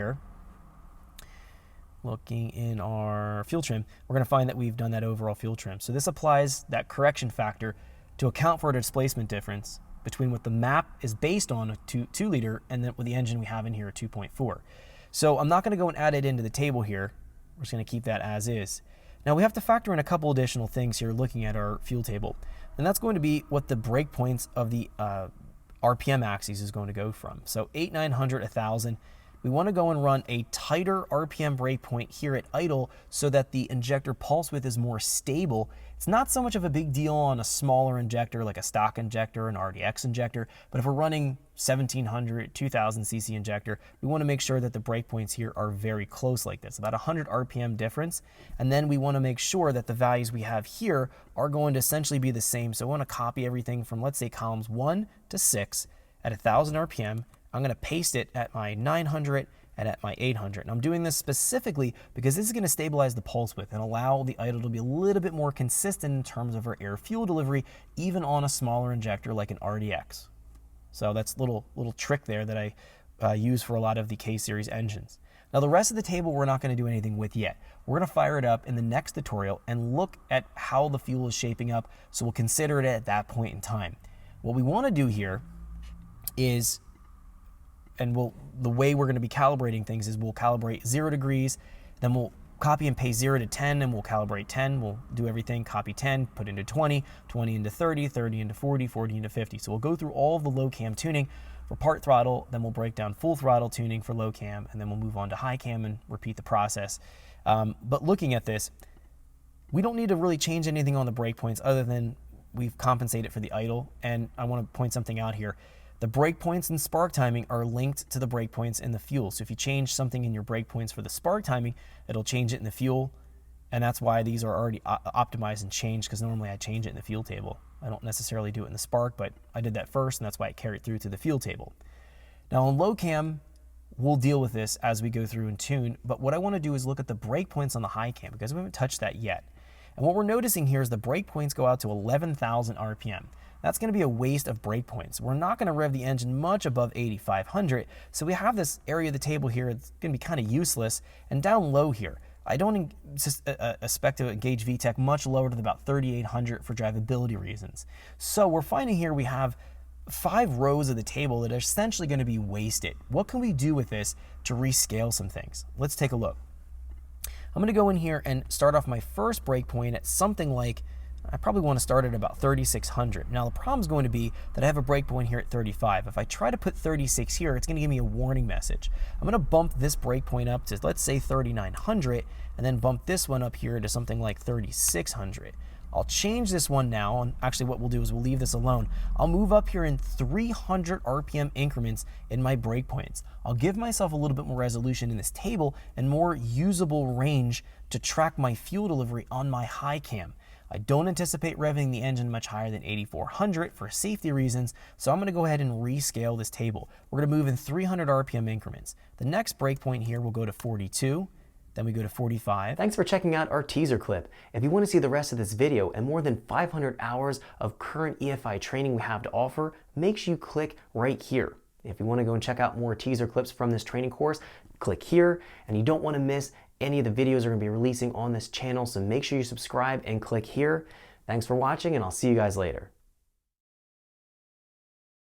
here, looking in our fuel trim, we're going to find that we've done that overall fuel trim. So this applies that correction factor to account for the displacement difference between what the map is based on, a 2 liter, and then with the engine we have in here, a 2.4. So I'm not going to go and add it into the table here. We're just going to keep that as is. Now we have to factor in a couple additional things here looking at our fuel table. And that's going to be what the break points of the RPM axis is going to go from. So 8, 900, 1,000. We want to go and run a tighter RPM breakpoint here at idle so that the injector pulse width is more stable. It's not so much of a big deal on a smaller injector like a stock injector, an RDX injector, but if we're running 1700, 2000 cc injector, we want to make sure that the breakpoints here are very close like this, about 100 RPM difference. And then we want to make sure that the values we have here are going to essentially be the same. So I want to copy everything from, let's say, columns 1 to 6 at 1000 RPM. I'm going to paste it at my 900 and at my 800. And I'm doing this specifically because this is going to stabilize the pulse width and allow the idle to be a little bit more consistent in terms of our air fuel delivery, even on a smaller injector like an RDX. So that's a little trick there that I use for a lot of the K-Series engines. Now the rest of the table we're not going to do anything with yet. We're going to fire it up in the next tutorial and look at how the fuel is shaping up, so we'll consider it at that point in time. What we want to do here is, and the way we're going to be calibrating things is we'll calibrate 0 degrees, then we'll copy and paste 0 to 10, and we'll calibrate 10. We'll do everything, copy 10, put into 20, 20 into 30, 30 into 40, 40 into 50. So we'll go through all of the low cam tuning for part throttle, then we'll break down full throttle tuning for low cam, and then we'll move on to high cam and repeat the process. But looking at this, we don't need to really change anything on the breakpoints other than we've compensated for the idle. And I want to point something out here. The breakpoints and spark timing are linked to the breakpoints in the fuel. So if you change something in your breakpoints for the spark timing, it'll change it in the fuel. And that's why these are already optimized and changed, because normally I change it in the fuel table. I don't necessarily do it in the spark, but I did that first, and that's why I carried through to the fuel table. Now on low cam, we'll deal with this as we go through and tune. But what I want to do is look at the breakpoints on the high cam, because we haven't touched that yet. And what we're noticing here is the breakpoints go out to 11,000 RPM. That's going to be a waste of breakpoints. We're not going to rev the engine much above 8,500, so we have this area of the table here that's going to be kind of useless. And down low here, I don't expect to engage VTEC much lower than about 3,800 for drivability reasons. So we're finding here we have 5 rows of the table that are essentially going to be wasted. What can we do with this to rescale some things? Let's take a look. I'm going to go in here and start off my first breakpoint at something like, I probably want to start at about 3,600. Now the problem is going to be that I have a breakpoint here at 35. If I try to put 36 here, it's going to give me a warning message. I'm going to bump this breakpoint up to, let's say, 3,900, and then bump this one up here to something like 3,600. I'll change this one now, and actually what we'll do is we'll leave this alone. I'll move up here in 300 RPM increments in my breakpoints. I'll give myself a little bit more resolution in this table and more usable range to track my fuel delivery on my high cam. I don't anticipate revving the engine much higher than 8,400 for safety reasons, so I'm going to go ahead and rescale this table. We're going to move in 300 RPM increments. The next breakpoint here will go to 42, then we go to 45. Thanks for checking out our teaser clip. If you want to see the rest of this video and more than 500 hours of current EFI training we have to offer, make sure you click right here. If you want to go and check out more teaser clips from this training course, click here, and you don't want to miss any of the videos we're going to be releasing on this channel, so make sure you subscribe and click here. Thanks for watching, and I'll see you guys later.